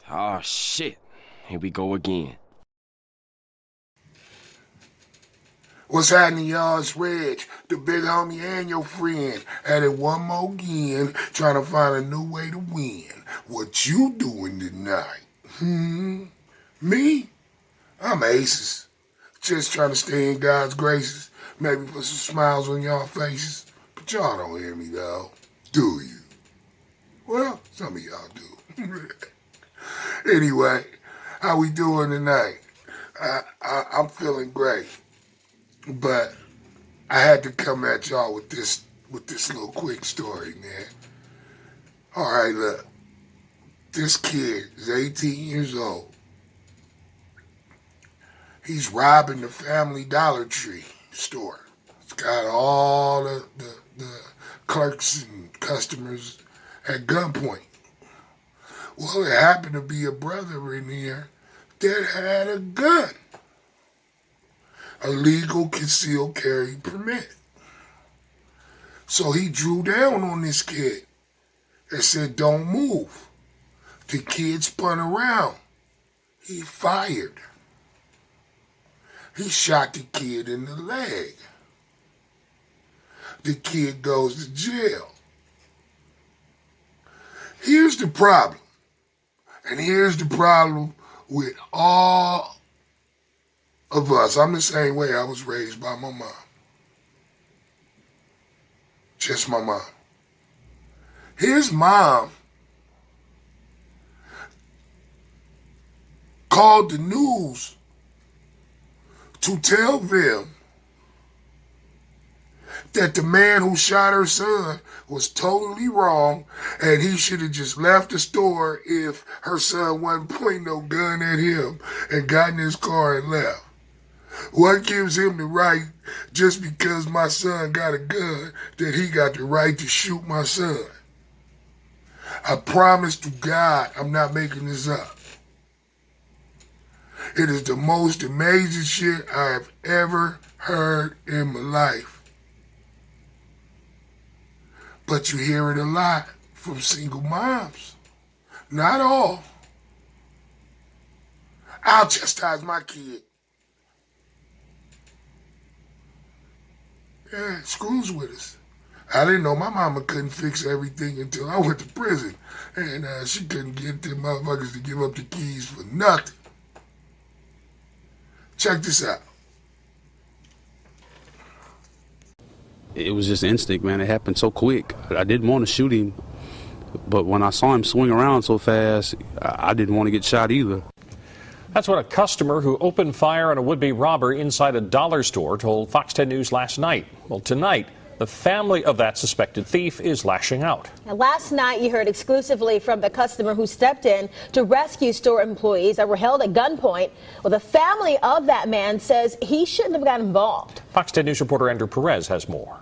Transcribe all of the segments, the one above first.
Oh shit. Here we go again. What's happening, y'all? It's Regg, the big homie and your friend, at it one more again, trying to find a new way to win. What you doing tonight? Me? I'm aces. Just trying to stay in God's graces, maybe put some smiles on y'all faces. But y'all don't hear me, though. Do you? Well, some of y'all do. Anyway, how we doing tonight? I'm feeling great. But I had to come at y'all with this little quick story, man. All right, look. This kid is 18 years old. He's robbing the Family Dollar Tree store. It's got all the clerks and customers at gunpoint. Well, there happened to be a brother in here that had a gun. A legal concealed carry permit. So he drew down on this kid and said, don't move. The kid spun around. He fired. He shot the kid in the leg. The kid goes to jail. Here's the problem. And here's the problem with all of us. I'm the same way. I was raised by my mom. Just my mom. His mom called the news to tell them that the man who shot her son was totally wrong and he should have just left the store if her son wasn't pointing no gun at him and got in his car and left. What gives him the right, just because my son got a gun, that he got the right to shoot my son? I promise to God I'm not making this up. It is the most amazing shit I have ever heard in my life. But you hear it a lot from single moms. Not all. I'll chastise my kid. Yeah, screws with us. I didn't know my mama couldn't fix everything until I went to prison. And she couldn't get them motherfuckers to give up the keys for nothing. Check this out. It was just instinct, man. It happened so quick. I didn't want to shoot him, but when I saw him swing around so fast, I didn't want to get shot either. That's what a customer who opened fire on a would-be robber inside a dollar store told Fox 10 News last night. Well, tonight, the family of that suspected thief is lashing out. Now, last night, you heard exclusively from the customer who stepped in to rescue store employees that were held at gunpoint. Well, the family of that man says he shouldn't have got involved. Fox 10 News reporter Andrew Perez has more.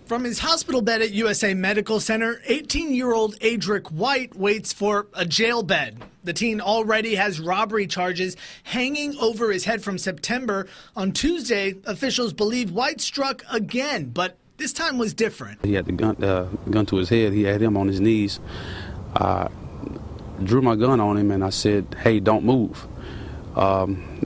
From his hospital bed at USA Medical Center, 18-year-old Adric White waits for a jail bed. The teen already has robbery charges hanging over his head from September. On Tuesday, officials believe White struck again, but this time was different. He had the gun to his head. He had him on his knees. I drew my gun on him and I said, "Hey, don't move."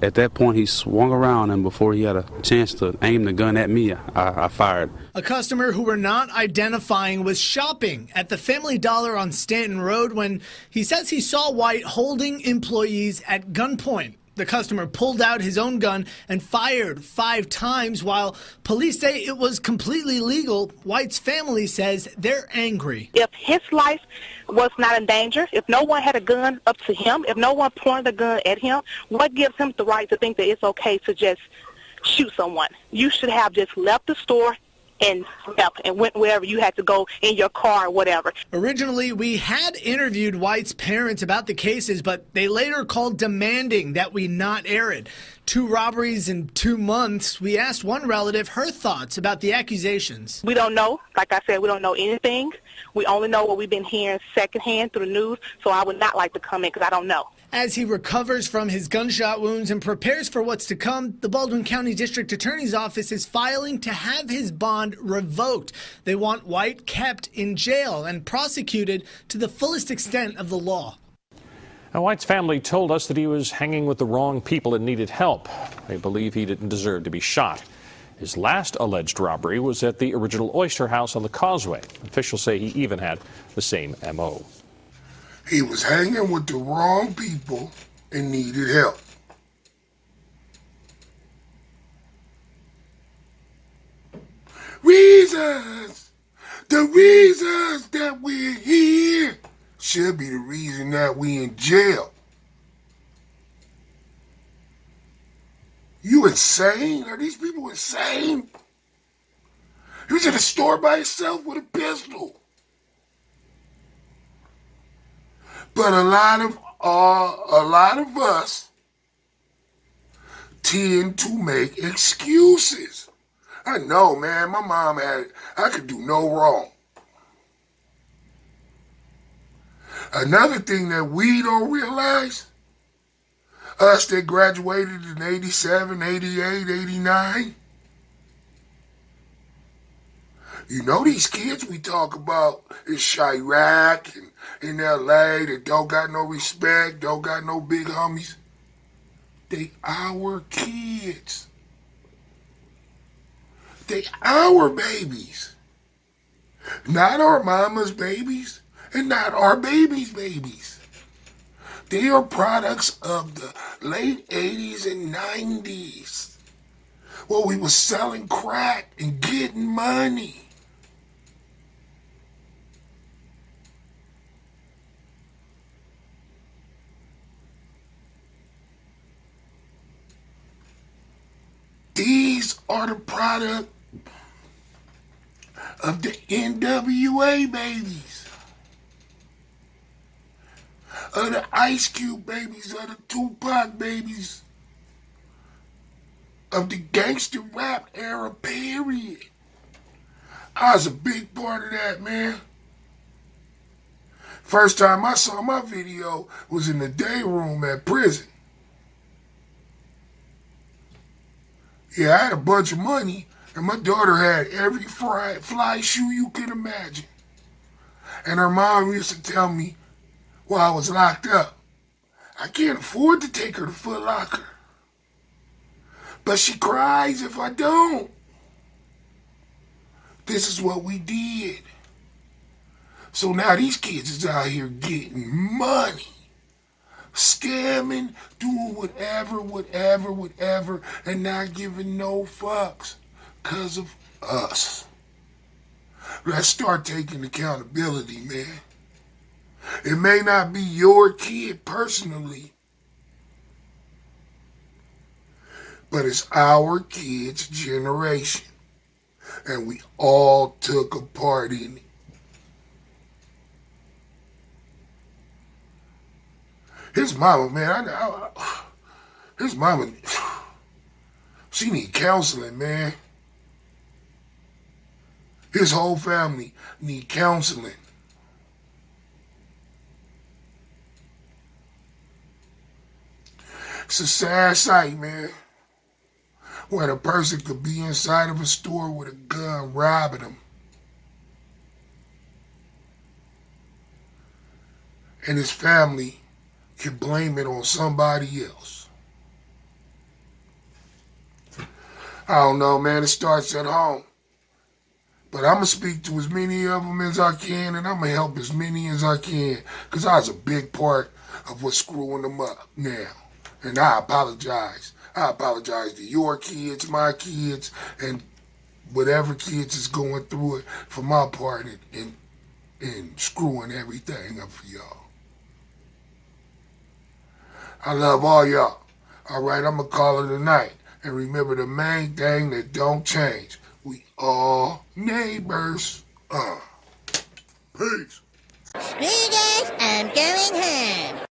At that point, he swung around, and before he had a chance to aim the gun at me, I fired. A customer who we're not identifying was shopping at the Family Dollar on Stanton Road when he says he saw White holding employees at gunpoint. The customer pulled out his own gun and fired 5 times. While police say it was completely legal, White's family says they're angry. If his life was not in danger, if no one had a gun up to him, if no one pointed a gun at him, what gives him the right to think that it's okay to just shoot someone? You should have just left the store and left and went wherever you had to go in your car or whatever. Originally, we had interviewed White's parents about the cases, but they later called demanding that we not air it. 2 robberies in 2 months. We asked one relative her thoughts about the accusations. We don't know. Like I said, we don't know anything. We only know what we've been hearing secondhand through the news, so I would not like to comment because I don't know. As he recovers from his gunshot wounds and prepares for what's to come, the Baldwin County District Attorney's Office is filing to have his bond revoked. They want White kept in jail and prosecuted to the fullest extent of the law. Now, White's family told us that he was hanging with the wrong people and needed help. They believe he didn't deserve to be shot. His last alleged robbery was at the original Oyster House on the Causeway. Officials say he even had the same M.O. He was hanging with the wrong people and needed help. Reasons! The reasons that we're here should be the reason that we in jail. You insane? Are these people insane? He was at a store by himself with a pistol. But a lot of us tend to make excuses. I know, man. My mom had it. I could do no wrong. Another thing that we don't realize, us that graduated in 87, 88, 89, you know these kids we talk about in Chirac and in LA that don't got no respect, don't got no big homies. They our kids. They our babies. Not our mama's babies and not our babies' babies. They are products of the late 80s and 90s. Well, we was selling crack and getting money. These are the product of the NWA babies, of the Ice Cube babies, of the Tupac babies, of the gangster rap era, period. I was a big part of that, man. First time I saw my video was in the day room at prison. Yeah, I had a bunch of money, and my daughter had every fly shoe you could imagine. And her mom used to tell me while I was locked up, I can't afford to take her to Foot Locker. But she cries if I don't. This is what we did. So now these kids is out here getting money. Scamming, doing whatever, and not giving no fucks because of us. Let's start taking accountability, man. It may not be your kid personally, but it's our kids' generation, and we all took a part in it. His mama, man, his mama, she need counseling, man. His whole family need counseling. It's a sad sight, man, when a person could be inside of a store with a gun robbing them, and his family can blame it on somebody else. I don't know, man. It starts at home. But I'm going to speak to as many of them as I can, and I'm going to help as many as I can, because I was a big part of what's screwing them up now. And I apologize. I apologize to your kids, my kids, and whatever kids is going through it for my part in screwing everything up for y'all. I love all y'all. All right, I'm going to call it a night. And remember the main thing that don't change. We all neighbors. Peace. Screw this, I'm going home.